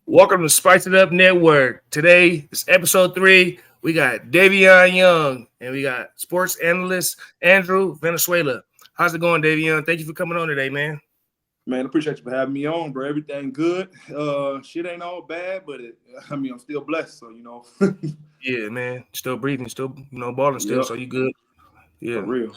Welcome to Spice It Up Network. Today is episode 3. We got DEVION Young and we got sports analyst Andrew Venezuela. How's it going, DEVION? Thank you for coming on today, man. Man, appreciate you for having me on, bro. Everything good. Shit ain't all bad, but I'm still blessed. So. Yeah, man. Still breathing, still, balling still, Yep, so you good. for Yeah. real.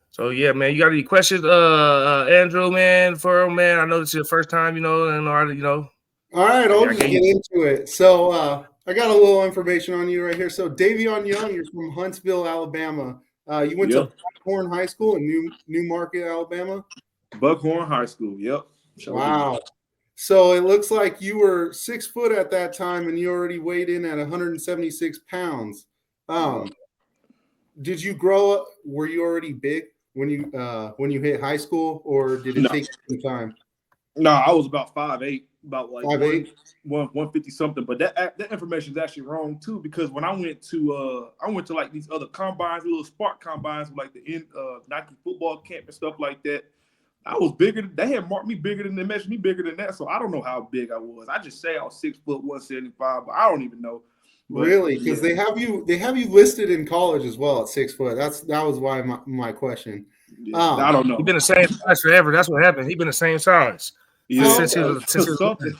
So yeah, man, you got any questions, Andrew, man, for him, man? I know this is your first time, and All right, I'll I just gave get you into it. I got a little information on you right here. So, DEVION Young, you're from Huntsville, Alabama. You went to Yep. Buckhorn High School in New Market, Alabama. Buckhorn High School. Yep. Sure did. Wow. So it looks like you were 6 foot at that time, and you already weighed in at 176 pounds. Um, did you grow up? Were you already big when you hit high school, or did it No, take some time? no, I was about 5'8", about like 5'8"? 150 something. But that information is actually wrong too, because when I went to like these other combines, little Spark combines, like the Nike football camp and stuff like that. I was bigger. They had marked me bigger than they measured me bigger than that. So I don't know how big I was. I just say I was 6 foot 175, but I don't even know. But Really? Because yeah, they have you listed in college as well at 6 foot. That was why my question. yeah, I don't he know. been the same size forever. That's what happened. He been the same size Yeah, since So he was something.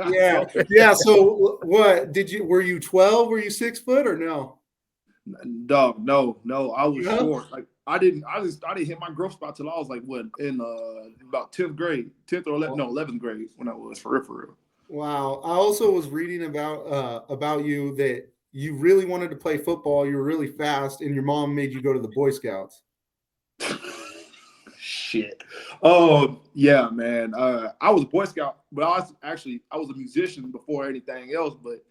yeah, Something. yeah. So what did you? Were you 12? Were you 6 foot or no? Dog, no, I was No. short. Like I didn't hit my growth spot till I was like what in about 10th grade, 10th or 11th grade when I was for real. Wow. I also was reading about you that you really wanted to play football. You were really fast, and your mom made you go to the Boy Scouts. Shit. Oh yeah, man. I was a Boy Scout, but I was a musician before anything else. But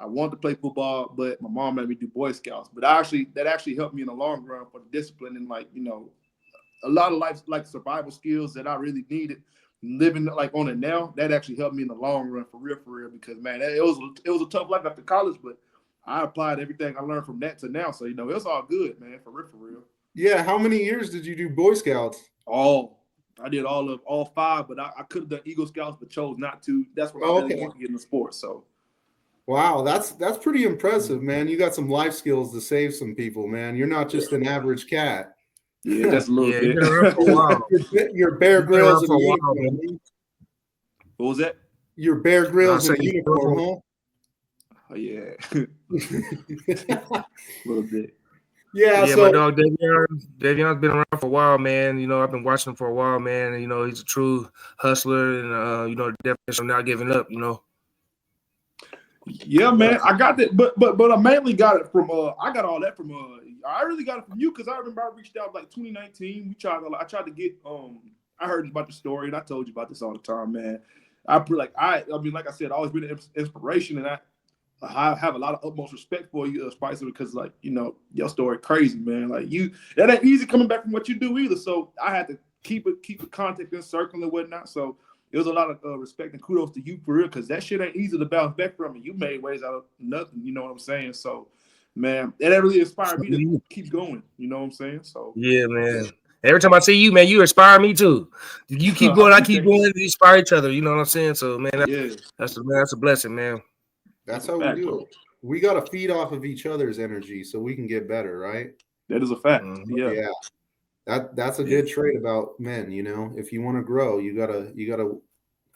I wanted to play football, but my mom made me do Boy Scouts. But that actually helped me in the long run for the discipline and like a lot of life like survival skills that I really needed. Living like on it now, that actually helped me in the long run for real. Because man, it was a tough life after college, but I applied everything I learned from that to now. So it's all good, man, for real. Yeah. How many years did you do Boy Scouts? All I did all five, but I could have done Eagle Scouts, but chose not to. That's when I Oh, really okay. wanted to get into sports. So Wow, that's pretty impressive, man. You got some life skills to save some people, man. You're not just an average cat. yeah, just a little yeah, he bit. been around for a while. You're Bear He's been Grylls around in for a while, man. uniform. What was that? You're Bear I Grylls say in uniform, huh? Oh yeah, a little bit. Yeah, yeah, my so dog Davion's been around for a while, man. I've been watching him for a while, man. And, he's a true hustler, and the definition of not giving up. Yeah, man, I got that, but I mainly got it from I got all that from I really got it from you because I remember I reached out like 2019. I tried to get I heard about the story and I told you about this all the time, man. I mean like I said, I always been an inspiration and I have a lot of utmost respect for you, Spicer, because like your story crazy, man. Like that ain't easy coming back from what you do either. So I had to keep the contact in circle and whatnot. So it was a lot of respect and kudos to you for real, because that shit ain't easy to bounce back from. And you made ways out of nothing. You know what I'm saying? So, man, that really inspired me to keep going. You know what I'm saying? So, Yeah, man. Every time I see you, man, you inspire me too. You keep I going, I keep appreciate going. it. We inspire each other. You know what I'm saying? So, man, Yeah, that's a blessing, man. that's that's a how we fact, do bro. it. We got to feed off of each other's energy so we can get better, right? That is a fact. Mhm. Yeah, Yeah. That's a yeah, good trait about men, If you want to grow, you gotta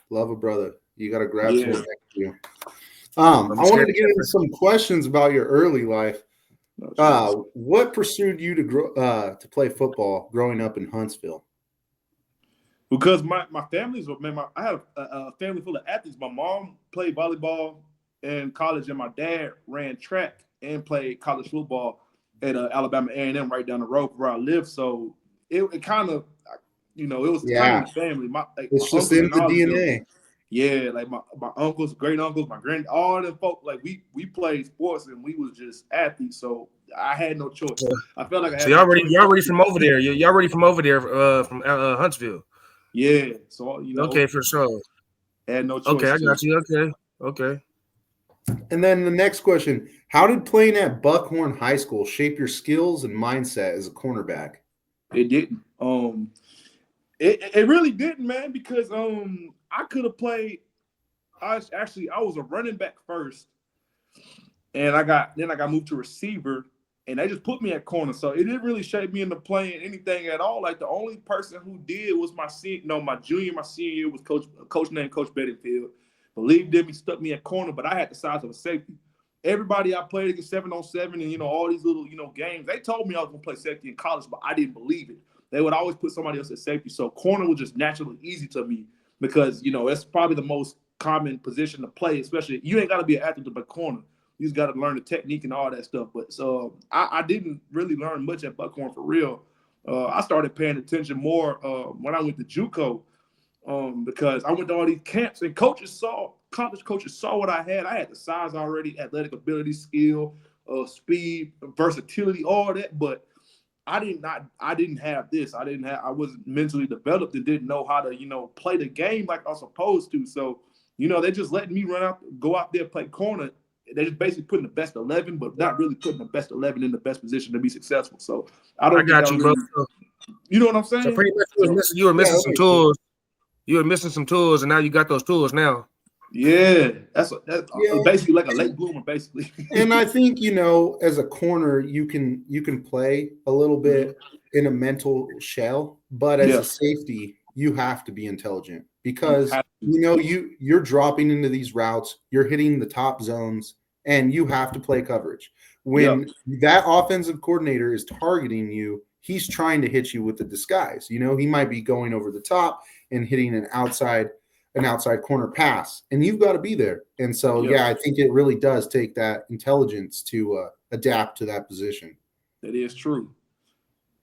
love a brother. You gotta grab yeah. someone next to you. Don't I be wanted scared to to get into some questions about your early life. No, Jesus. What pursued you to play football growing up in Huntsville? Because my family's man, I had a family full of athletes. My mom played volleyball in college, and my dad ran track and played college football at Alabama A&M right down the road where I live. So it kind of, it was kind of in Yeah, the family. My it's just uncles in and the all of them, DNA. yeah, like my uncles, great uncles, my grand, all them folk, like we played sports and we was just athletes. So I had no choice. I felt like I So had about y'all 24 already from kids. over there. Y'all already from over there, from Huntsville. Yeah, so Okay, for sure. had no Okay, choice I to. got you. Okay. And then the next question: how did playing at Buckhorn High School shape your skills and mindset as a cornerback? It didn't. It really didn't, man, because I could have played. I was a running back first, and I got moved to receiver, and they just put me at corner. So it didn't really shape me into playing anything at all. Like the only person who did was my senior year was a coach named Coach Bedingfield. Believed in me, stuck me at corner, but I had the size of a safety. Everybody I played against 7-on-7 and all these little games, they told me I was gonna play safety in college, but I didn't believe it. They would always put somebody else at safety. So corner was just naturally easy to me because it's probably the most common position to play, especially you ain't gotta be an athlete to play corner. You just got to learn the technique and all that stuff. But so I didn't really learn much at Buckhorn for real. I started paying attention more when I went to JUCO because I went to all these camps and college coaches saw what I had. I had the size already, athletic ability, skill, speed, versatility, all that. But I didn't have this. I wasn't mentally developed and didn't know how to play the game like I was supposed to. So they just letting me go out there, play corner. They're just basically putting the best 11, but not really putting the best 11 in the best position to be successful. So I got you, bro. You know what I'm saying? So pretty much you were missing some tools. You were missing some tools, and now you got those tools now. Yeah, that's basically like a late bloomer, basically. And I think as a corner, you can play a little bit in a mental shell, but as a safety, you have to be intelligent because you're dropping into these routes, you're hitting the top zones, and you have to play coverage. When that offensive coordinator is targeting you, he's trying to hit you with the disguise. He might be going over the top and hitting an outside corner pass, and you've got to be there. And so, I think it really does take that intelligence to adapt to that position. That is true.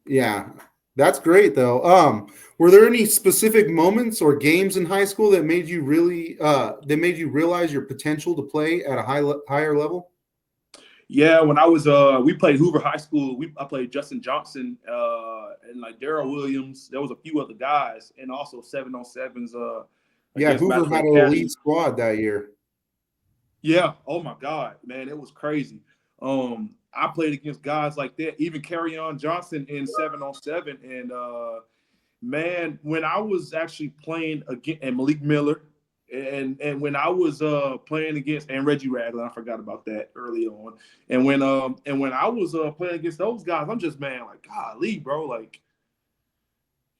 Yeah, that's great though. Were there any specific moments or games in high school that made you realize your potential to play at a higher level? Yeah, when I was we played Hoover High School. I played Justin Johnson and like Darrell Williams. There was a few other guys, and also 7-on-7s. Hoover had an elite squad that year. Yeah. Oh my God, man, it was crazy. I played against guys like that, even Carryon Johnson in 7-on-7, and man, when I was actually playing against and Malik Miller. And when I was playing against and Reggie Ragland, I forgot about that early on. And when I was playing against those guys, I'm just like, golly, bro,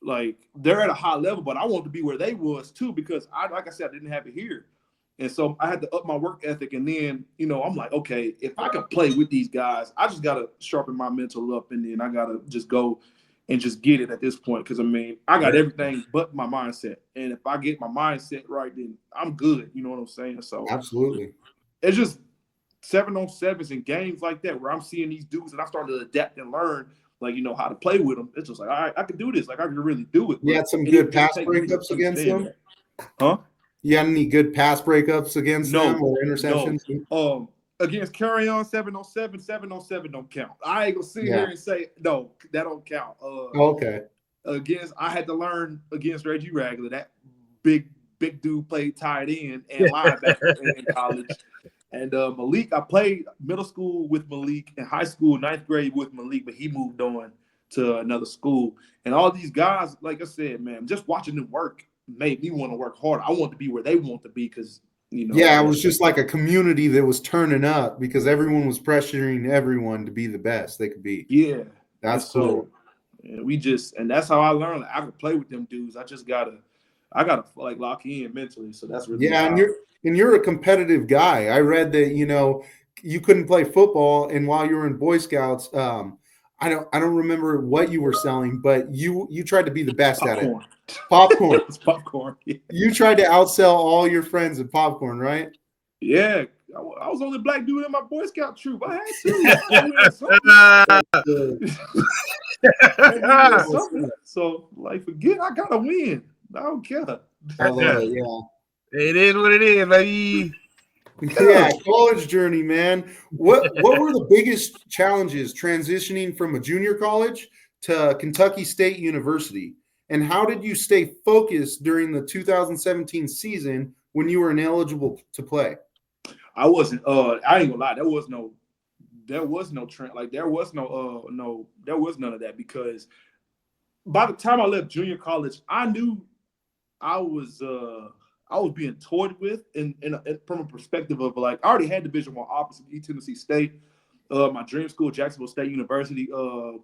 like they're at a high level, but I want to be where they was too because like I said, I didn't have it here, and so I had to up my work ethic. And then I'm like, okay, if I can play with these guys, I just gotta sharpen my mental up, and then I gotta just go and just get it at this point. Because I got everything but my mindset. And if I get my mindset right, then I'm good. You know what I'm saying? So absolutely. It's just 7-on-7s and games like that where I'm seeing these dudes and I started to adapt and learn, how to play with them. It's just like, all right, I can do this. Like I can really do it. You had some good pass breakups against them? Huh? You had any good pass breakups against them or interceptions? No. Against Carryon 7-on-7 don't count. I ain't gonna sit here and say no, that don't count. Okay. I had to learn against Reggie Ragland. That big dude played tight end and linebacker in college. And Malik, I played middle school with Malik and high school, 9th grade with Malik, but he moved on to another school. And all these guys, like I said, man, just watching them work made me want to work hard. I want to be where they want to be because it was just like a community that was turning up because everyone was pressuring everyone to be the best they could be. Yeah. That's cool. And that's how I learned. Like, I could play with them dudes. I gotta like lock in mentally. So that's really and you're a competitive guy. I read that you couldn't play football, and while you were in Boy Scouts, I don't remember what you were selling, but you tried to be the best at it. Popcorn. It's popcorn. Yeah. You tried to outsell all your friends at popcorn, right? Yeah. I was the only black dude in my Boy Scout troop. I had to. So, like, forget I gotta win. I don't care. It is what it is, baby. Yeah, college journey, man. What were the biggest challenges transitioning from a junior college to Kentucky State University? And how did you stay focused during the 2017 season when you were ineligible to play? I wasn't. I ain't gonna lie. There was no trend. Like there was none of that because by the time I left junior college, I knew I was I was being toyed with, and from a perspective of like I already had Division I offers at East Tennessee State, my dream school, Jacksonville State University.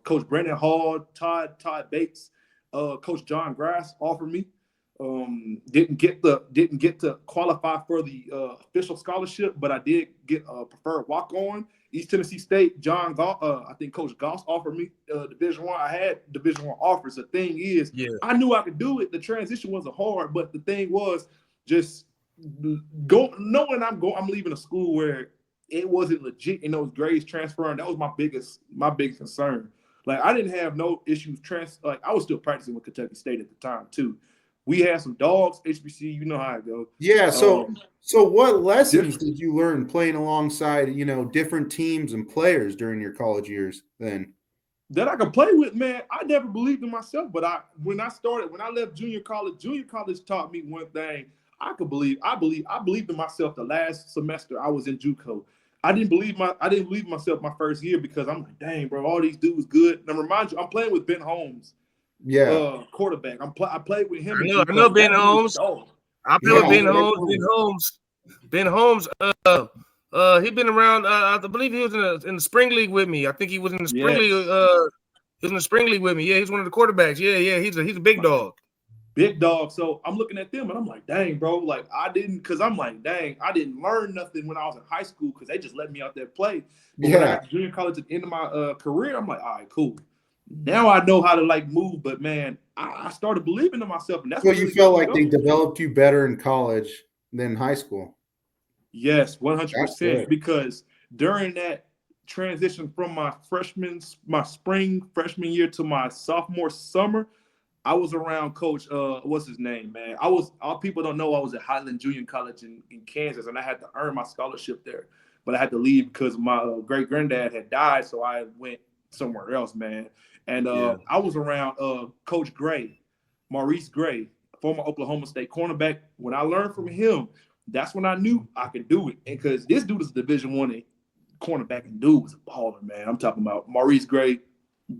Coach Brandon Hall, Todd Bates, Coach John Grass offered me. Didn't get to qualify for the official scholarship, but I did get a preferred walk on. East Tennessee State, John Goff, I think Coach Goss offered me Division I. I had Division I offers. The thing is, I knew I could do it. The transition wasn't hard, but the thing was just knowing I'm leaving a school where it wasn't legit and those grades transferring. That was my biggest concern. Like I didn't have no issues like I was still practicing with Kentucky State at the time too. We had some dogs, HBC, you know how it goes. Yeah, so what lessons did you learn playing alongside, different teams and players during your college years then? That I could play with, man, I never believed in myself. But when I left junior college taught me one thing. I believed in myself the last semester I was in JUCO. I didn't believe myself my first year because I'm like, dang, bro, all these dudes good. And I remind you, I'm playing with Ben Holmes. Yeah, quarterback. I played with him. I know Ben Holmes. I played with Ben Holmes. Ben Holmes. He been around. I believe he was in the spring league with me. I think he was in the spring league. He was in the spring league with me. Yeah, he's one of the quarterbacks. Yeah. He's a big dog. Big dog. So I'm looking at them and I'm like, dang, bro. Like I didn't learn nothing when I was in high school because they just let me out there play. But when I got to junior college at the end of my career, I'm like, all right, cool. Now I know how to like move, but man, I started believing in myself, and that's what you felt like they developed you better in college than high school. Yes, 100%. Because during that transition from my spring freshman year to my sophomore summer, I was around Coach. What's his name, man? All people don't know I was at Highland Junior College in Kansas, and I had to earn my scholarship there, but I had to leave because my great granddad had died, so I went somewhere else, man. And I was around Coach Gray, Maurice Gray, former Oklahoma State cornerback. When I learned from him, that's when I knew I could do it. And because this dude is a Division I cornerback, and dude was a baller, man. I'm talking about Maurice Gray.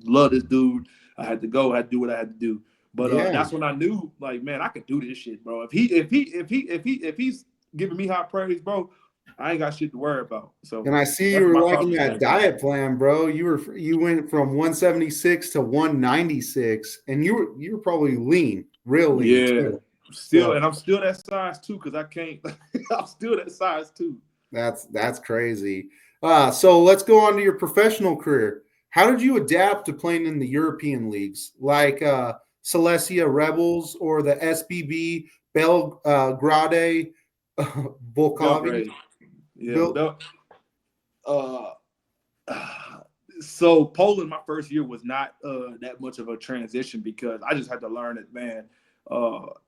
Love this dude. I had to go. I had to do what I had to do. But that's when I knew, like, man, I could do this shit, bro. If he's giving me high praise, bro, I ain't got shit to worry about. So, and I see you were liking that diet plan, bro. You went from 176 to 196, and you were probably lean, real lean. Yeah, too. And I'm still that size too, because I can't. I'm still that size too. That's crazy. So let's go on to your professional career. How did you adapt to playing in the European leagues, like Silesia Rebels or the SBB Belgrade Volkovi? Yeah. So Poland, my first year was not that much of a transition because I just had to learn it, man.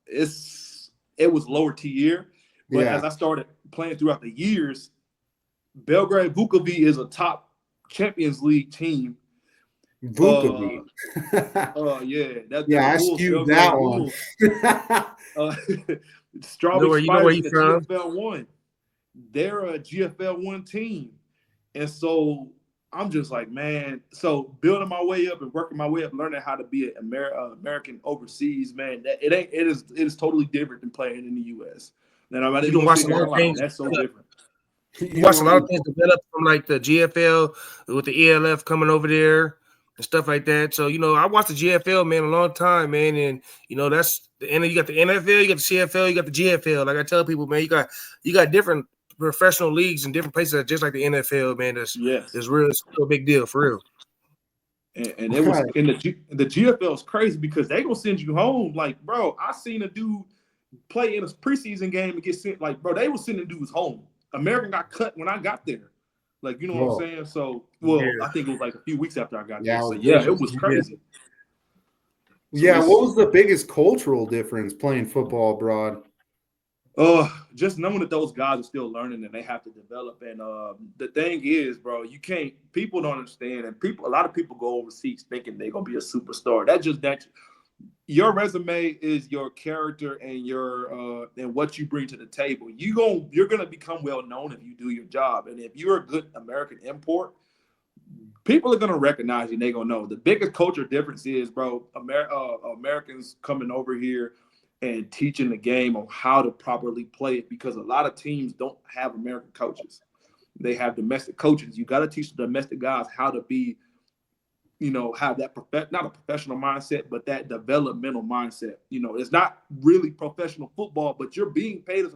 It was lower tier, but as I started playing throughout the years, Belgrade Vukovic is a top Champions League team. Vukovic. I skewed that one. Strawberry where you from? GFL 1. They're a GFL 1 team. And so I'm just like, man, so building my way up and working my way up, learning how to be an American overseas, man, it is totally different than playing in the U.S. And I didn't watch a lot of things. That's so different. You watch a lot of things develop from like the GFL with the ELF coming over there and stuff like that. So, I watched the GFL, man, a long time, man. And, that's the end. You got the NFL, you got the CFL, you got the GFL. Like I tell people, man, you got different professional leagues in different places, just like the NFL, man. It's real. It's a big deal for real. And it was in the GFL is crazy because they gonna send you home. Like, bro, I seen a dude play in a preseason game and get sent. Like, bro, they were sending dudes home. American got cut when I got there. Like, you know what I'm saying? So, I think it was like a few weeks after I got there. So, it was crazy. What was the biggest cultural difference playing football abroad? Just knowing that those guys are still learning and they have to develop. And the thing is, bro, people don't understand, and a lot of people go overseas thinking they're gonna be a superstar. Your resume is your character and your and what you bring to the table. You're gonna become well known if you do your job. And if you're a good American import, people are gonna recognize you and they're gonna know. The biggest culture difference is, bro, Americans coming over here and teaching the game on how to properly play it, because a lot of teams don't have American coaches. They have domestic coaches. You got to teach the domestic guys how to be, have that not a professional mindset, but that developmental mindset. It's not really professional football, but you're being paid as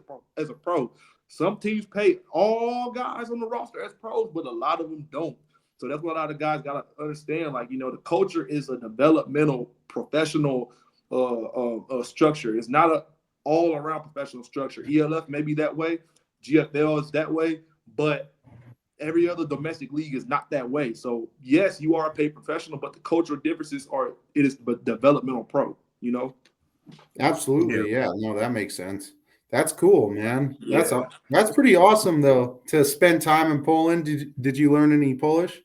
a pro. Some teams pay all guys on the roster as pros, but a lot of them don't. So that's what a lot of guys got to understand. Like, the culture is a developmental, professional structure. It's not a all-around professional structure. ELF may be that way. GFL is that way. But every other domestic league is not that way. So, yes, you are a paid professional, but the cultural differences it is the developmental pro, Absolutely. Yeah. No, that makes sense. That's cool, man. Yeah. That's pretty awesome, though, to spend time in Poland. Did you learn any Polish?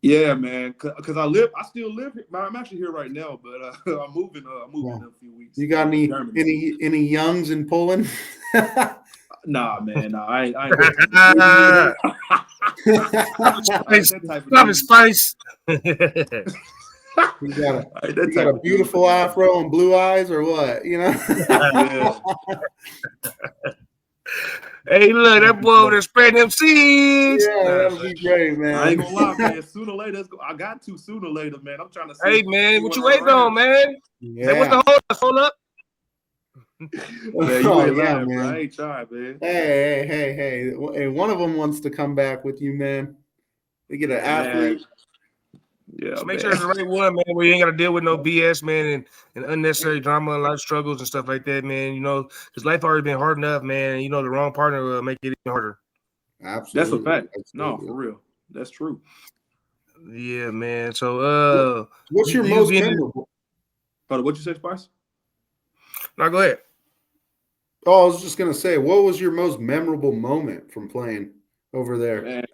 Yeah, man. Because I still live here. I'm actually here right now, but I'm moving in a few weeks. You got any youngs in Poland? Nah, man. Nah, I ain't Love and spice. You got a beautiful afro and blue eyes, or what? Yeah. Hey, look, that boy over there spreading them seeds. Yeah, that'll be great, man. I ain't gonna lie, man. Sooner or later, I got to sooner or later, man. I'm trying to see. Hey, man, what you waiting on, man? Yeah. Hey, what's the hold up? Man, you ain't lying, man. I ain't trying, man. Hey. One of them wants to come back with you, man. They get an athlete. Yeah, just make sure it's the right one, man, where you ain't got to deal with no BS, man, and unnecessary drama and life struggles and stuff like that, man. Because life already been hard enough, man. And, the wrong partner will make it even harder. Absolutely. That's a fact. Absolutely. No, for real. That's true. Yeah, man. So, what's your most memorable? Brother, what you say, Spice? No, go ahead. Oh, I was just gonna say, what was your most memorable moment from playing over there? Man,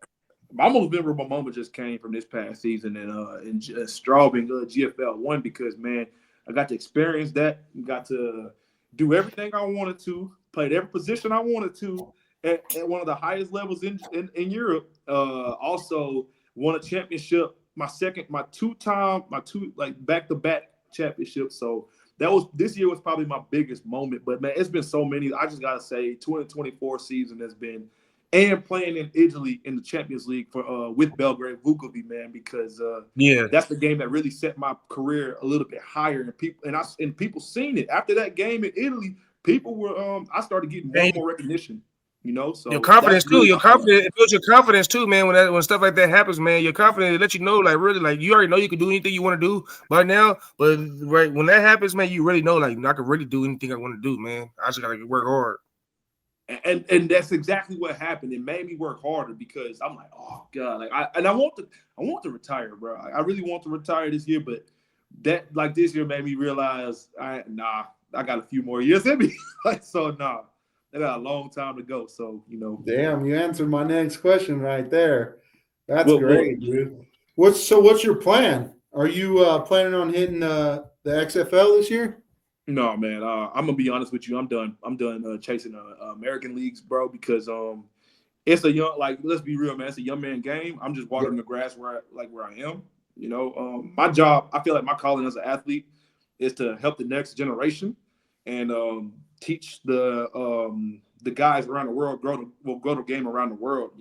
my most memorable moment just came from this past season in Straubing GFL 1, because, man, I got to experience that, got to do everything I wanted to, played every position I wanted to at one of the highest levels in Europe. Also won a championship, my two back-to-back championships. So this year was probably my biggest moment. But, man, it's been so many. I just gotta say, 2024 season has been. And playing in Italy in the Champions League with Belgrade Vukovic, man, because that's the game that really set my career a little bit higher, and people seen it after that game in Italy. People were I started getting more recognition, So your confidence too. It builds your confidence too, man. When stuff like that happens, man, your confidence, it lets you know, like, really, like, you already know you can do anything you want to do by now. But right when that happens, man, you really know, like, I can really do anything I want to do, man. I just gotta work hard. And that's exactly what happened. It made me work harder, because I'm like, oh God, like I want to retire, bro. I really want to retire this year, but this year made me realize I got a few more years in me. I got a long time to go. So Damn, you answered my next question right there. That's great, dude. What's your plan? Are you planning on hitting the XFL this year? No, man. I'm gonna be honest with you. I'm done. Chasing American leagues, bro, because it's a young. Let's be real, man. It's a young man game. I'm just watering the grass where I am. My job. I feel like my calling as an athlete is to help the next generation and teach the guys around the world grow the game around the world.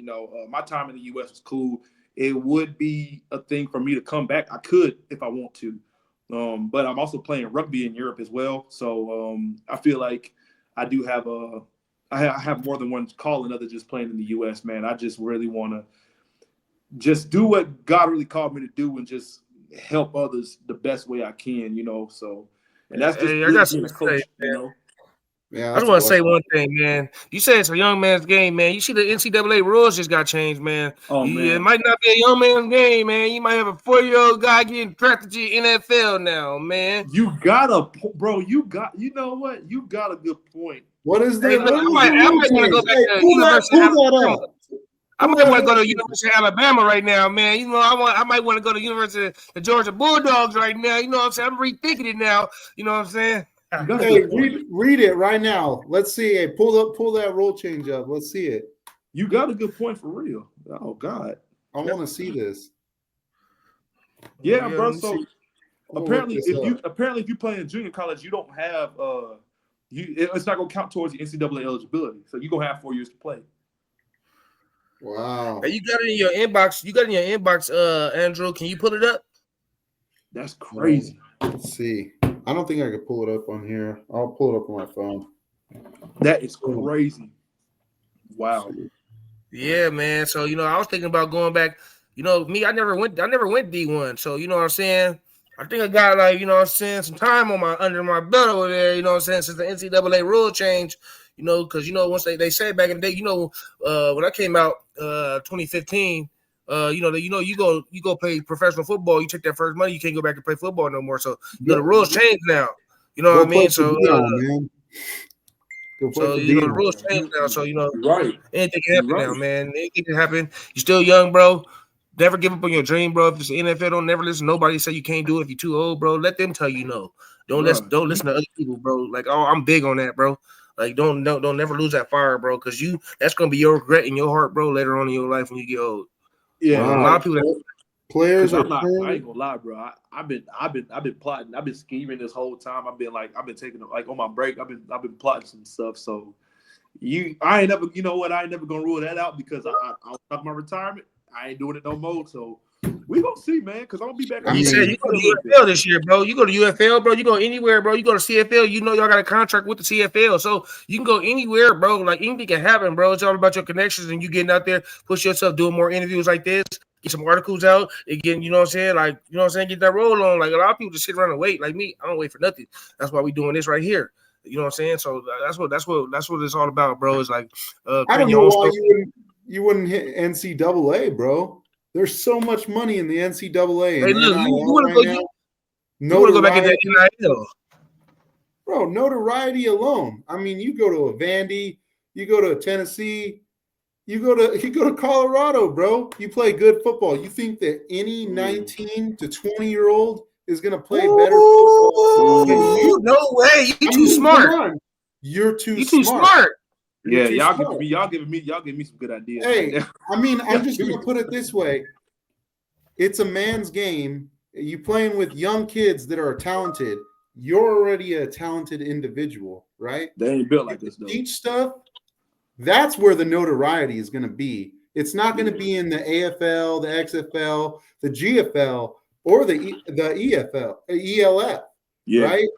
My time in the U.S. was cool. It would be a thing for me to come back. I could if I want to. But I'm also playing rugby in Europe as well. So I feel like I do have I have more than one calling other just playing in the U.S., man. I just really want to just do what God really called me to do and just help others the best way I can, So, and that's just I got something to coach, say, Yeah, I just want to say one thing, man. You said it's a young man's game, man. You see the NCAA rules just got changed, man. Man. It might not be a young man's game, man. You might have a 4-year-old guy getting drafted to the NFL now, man. You got you know what? You got a good point. What is the? I might want to go back to University of Alabama. I might want to go to University of Alabama right now, man. I might want to go to University of the Georgia Bulldogs right now. You know what I'm saying? I'm rethinking it now. You know what I'm saying? Hey, read it right now. Let's see. Hey, pull that rule change up. Let's see it. You got a good point for real. Oh God, I want to see this. Yeah, bro. So apparently, if you play in junior college, you don't have it's not gonna count towards the NCAA eligibility. So you're gonna have 4 years to play. Wow. Hey, you got it in your inbox. Andrew. Can you pull it up? That's crazy. Let's see. I don't think I could pull it up on here. I'll pull it up on my phone. That is crazy. Wow. Yeah, man. So I was thinking about going back. Me, I never went D1. So you know what I'm saying. I think I got some time under my belt over there. You know what I'm saying, since the NCAA rule change. Because once they said back in the day, when I came out 2015. You go play professional football. You take that first money, you can't go back and play football no more. So the rules change now. You know what I mean? So man. The rules change now. So right. Anything can happen now, man. Anything can happen. You're still young, bro. Never give up on your dream, bro. If it's the NFL, don't never listen to nobody say you can't do it if you're too old, bro. Let them tell you no. Don't listen to other people, bro. Like, I'm big on that, bro. Like, don't never lose that fire, bro, because that's gonna be your regret in your heart, bro, later on in your life when you get old. Yeah, a lot of people. Players are. I ain't gonna lie, bro. I've been plotting. I've been scheming this whole time. I've been taking on my break. I've been plotting some stuff. So I ain't never. You know what? I ain't never gonna rule that out because I was my retirement. I ain't doing it no more. So we gonna see, man. Because I'm gonna be back. You said you go to UFL this year, bro. You go to UFL, bro. You go anywhere, bro. You go to CFL. Y'all got a contract with the CFL, so you can go anywhere, bro. Like anything can happen, bro. It's all about your connections and you getting out there, push yourself, doing more interviews like this, get some articles out, again. You know what I'm saying? Get that roll on. Like a lot of people just sit around and wait. Like me, I don't wait for nothing. That's why we doing this right here. You know what I'm saying? So that's what it's all about, bro. It's like I don't know why you wouldn't hit NCAA, bro. There's so much money in the NCAA. Hey, look, you want to go back in that NIL. Bro, notoriety alone. I mean, you go to a Vandy, you go to a Tennessee, you go to Colorado, bro. You play good football. You think that any 19 to 20-year-old is going to play better football than you? No way. You're too smart. You're too smart. Yeah, y'all giving me some good ideas. Hey, I mean, I'm just gonna put it this way: it's a man's game. You playing with young kids that are talented. You're already a talented individual, right? They ain't built like this, though. Teach stuff. That's where the notoriety is going to be. It's not going to be in the AFL, the XFL, the GFL, or the EFL, ELF, right?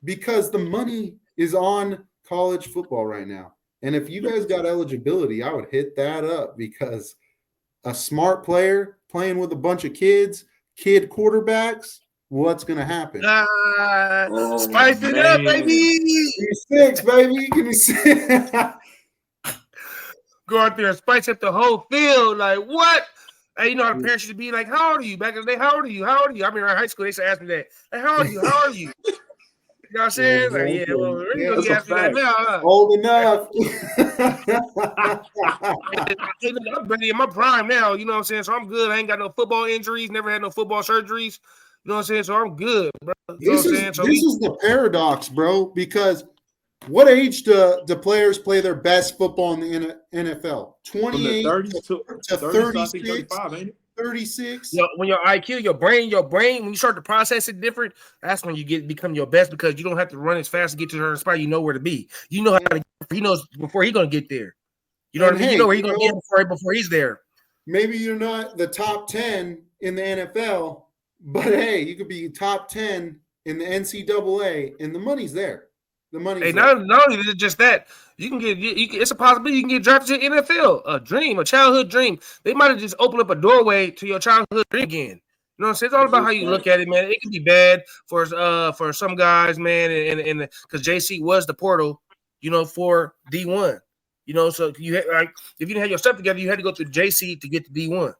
Because the money is on college football right now. And if you guys got eligibility, I would hit that up because a smart player playing with a bunch of kid quarterbacks, what's going to happen? Spice it up, baby. Give me 6, baby. Give me 6. Go out there and spice up the whole field. Like, what? Hey, how the parents used to be like, how old are you? Back in the day, how old are you? How old are you? I mean, in high school, they used to ask me that. Like, how old are you? How old are you? You know what I'm saying? That now, huh? Old enough. I'm ready in my prime now, you know what I'm saying? So I'm good. I ain't got no football injuries, never had no football surgeries. You know what I'm saying? So I'm good, bro. This is the paradox, bro, because what age do players play their best football in the NFL? 28 to 36, 35, ain't it? 36. When your IQ, your brain, when you start to process it different, that's when you become your best because you don't have to run as fast to get to a certain spot. You know where to be. You know how to. He knows before he's gonna get there. You know what I mean? You know where he's gonna get before he's there. Maybe you're not the top 10 in the NFL, but hey, you could be top 10 in the NCAA, and the money's there. The money's there. Not only just that, you can get. It's a possibility you can get drafted to the NFL. A childhood dream. They might have just opened up a doorway to your childhood dream again. You know what I'm saying? It's all about how you look at it, man. It can be bad for some guys, man, and because JC was the portal, for D1. So you had, if you didn't have your stuff together, you had to go through JC to get to D1.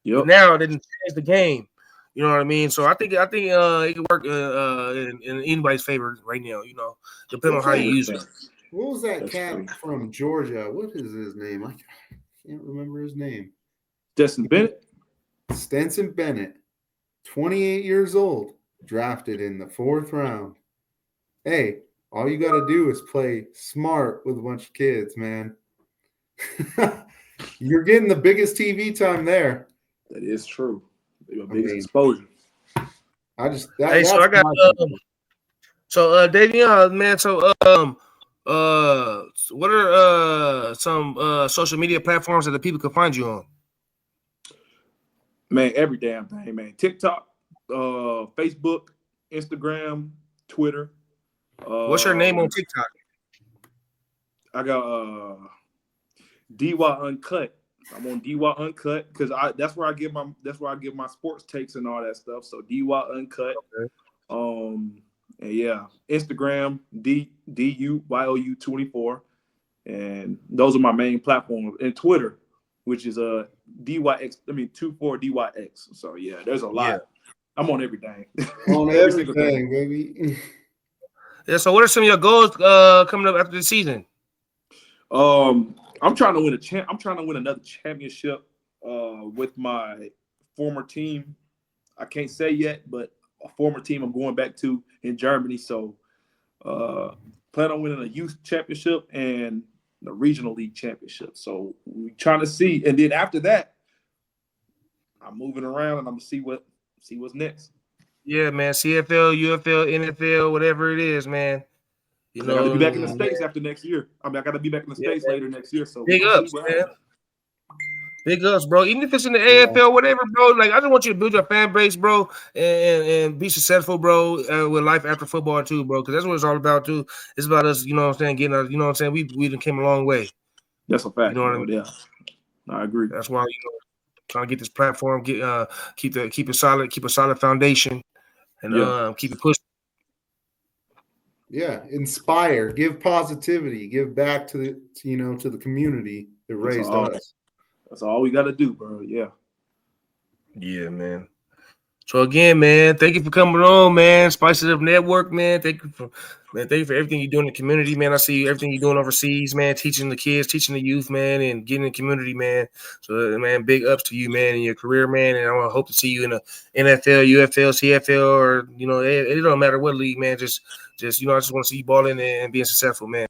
Yep. Now it didn't change the game. You know what I mean? So I think it can work in anybody's favor right now. Depending on how you use it. What was that cat from Georgia? What is his name? I can't remember his name. Stetson Bennett, 28 years old, drafted in the 4th round. Hey, all you got to do is play smart with a bunch of kids, man. You're getting the biggest TV time there. That is true. Biggest exposure. I got So, Davion, man. So, what are some social media platforms that the people can find you on? Man, every damn thing, man. TikTok, Facebook, Instagram, Twitter. What's your name on TikTok? I got DY Uncut. I'm on DY Uncut because that's where I give my sports takes and all that stuff. So DY Uncut. Okay. And yeah, Instagram DUYOU 24, and those are my main platforms. And Twitter, which is DYX. 24 DYX. So yeah, there's a lot. Yeah. I'm on everything. On everything, baby. Yeah. So what are some of your goals coming up after the season? I'm trying to win I'm trying to win another championship with my former team. I can't say yet, but a former team I'm going back to in Germany. So plan on winning a youth championship and the regional league championship. So we're trying to see, and then after that, I'm moving around and I'm gonna see what's next. Yeah, man. CFL, UFL, NFL, whatever it is, man. I gotta be back in the States after next year. I gotta be back in the States later next year. So big ups, man. Big ups, bro. Even if it's in the AFL, whatever, bro. Like, I just want you to build your fan base, bro, and be successful, bro, with life after football too, bro. Because that's what it's all about too. It's about us, you know what I'm saying, getting us, you know what I'm saying. We done came a long way. That's a fact. You know what I mean? Yeah, I agree. That's why trying to get this platform, keep a solid foundation, and keep it pushing. Yeah, inspire, give positivity, give back to the community that raised us. That's all we got to do, bro. Yeah. Yeah, man. So again, man, thank you for coming on, man. Spice It Up Network, man. Thank you for everything you do in the community, man. I see everything you're doing overseas, man. Teaching the kids, teaching the youth, man, and getting in the community, man. So, man, big ups to you, man, in your career, man. And I hope to see you in the NFL, UFL, CFL, or it don't matter what league, man. Just I just want to see you balling and being successful, man.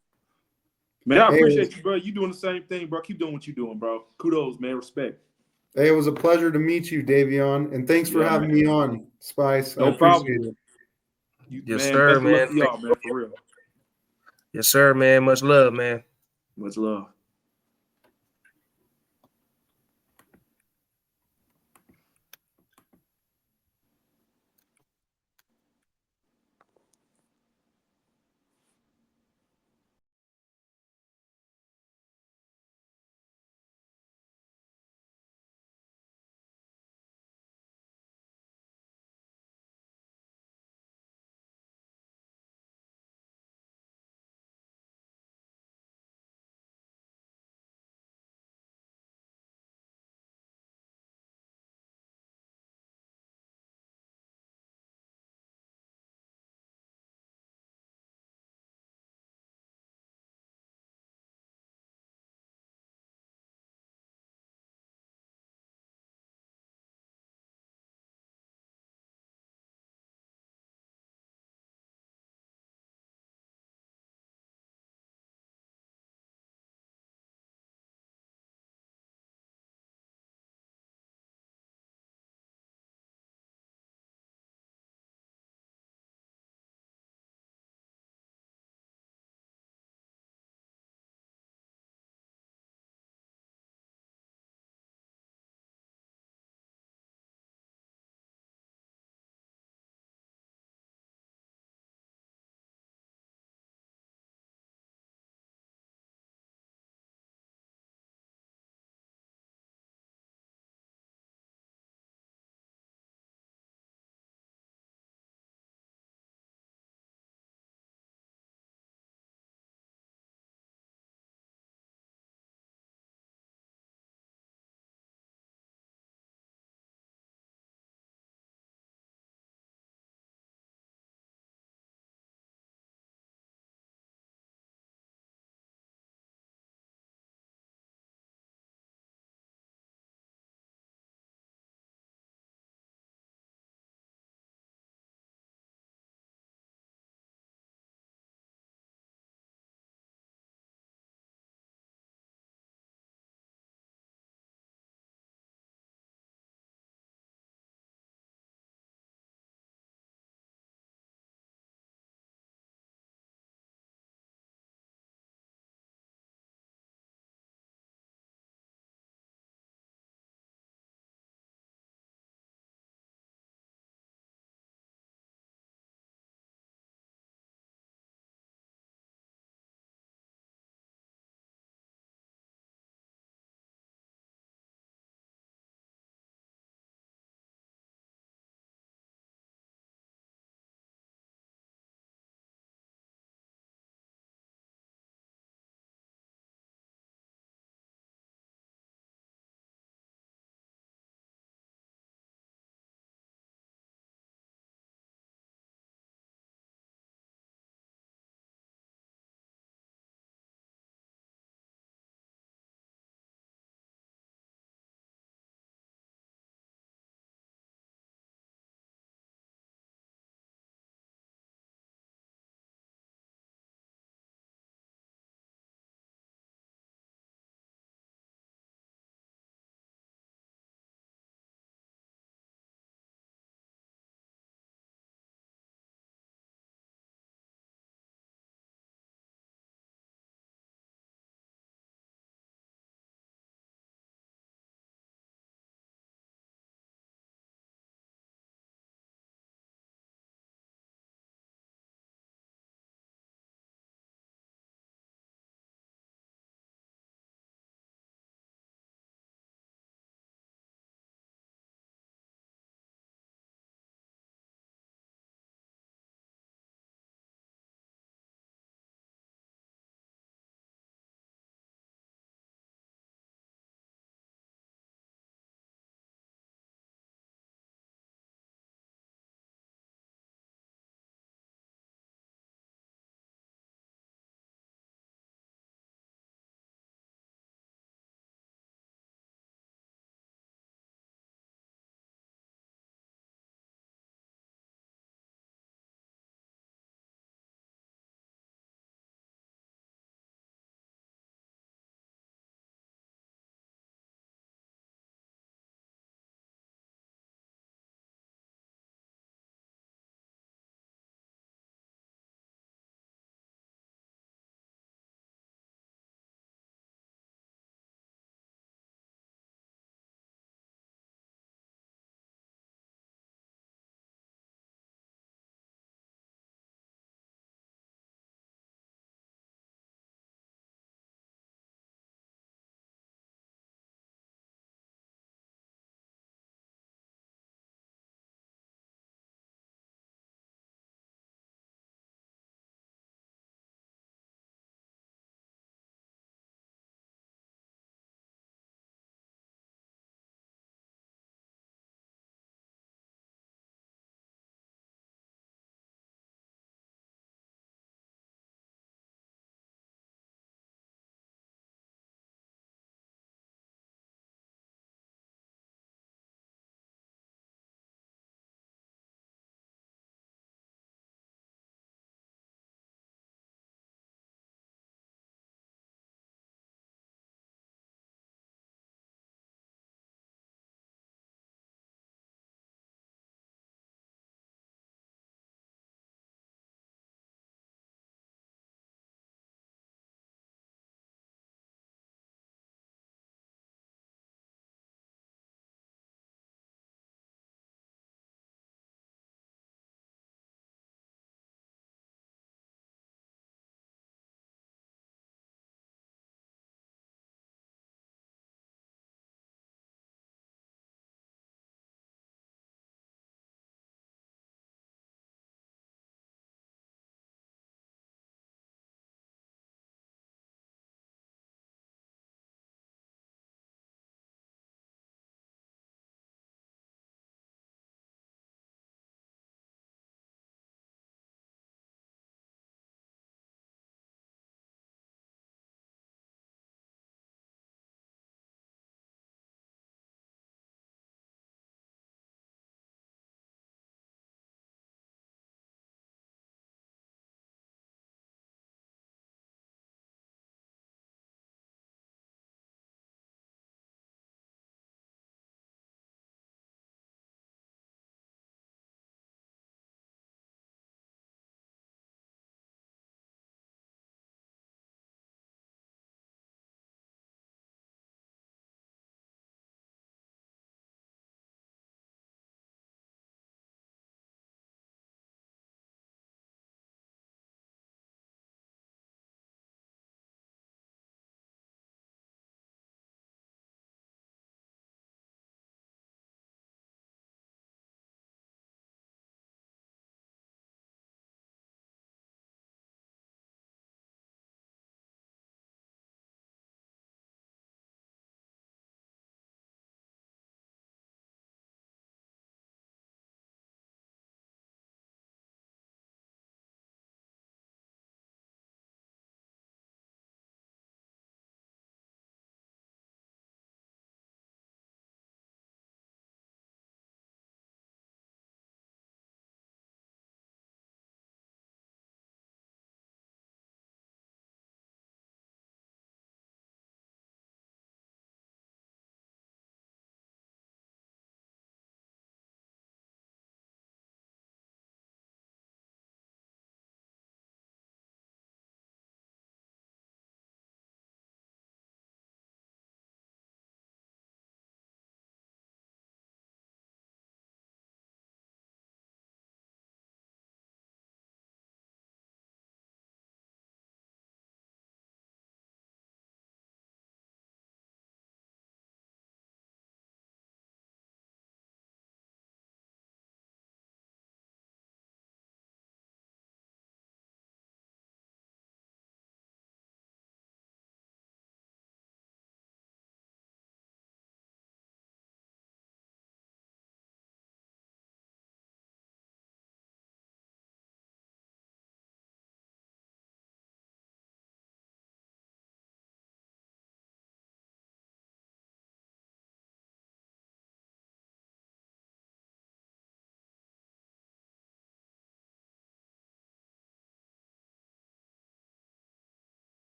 Man, I appreciate you, bro. You doing the same thing, bro. Keep doing what you're doing, bro. Kudos, man. Respect. Hey, it was a pleasure to meet you, Davion, and thanks for having me on, Spice. No problem. Yes, sir, man. Y'all, man, for real. Yes, sir, man. Much love, man. Much love.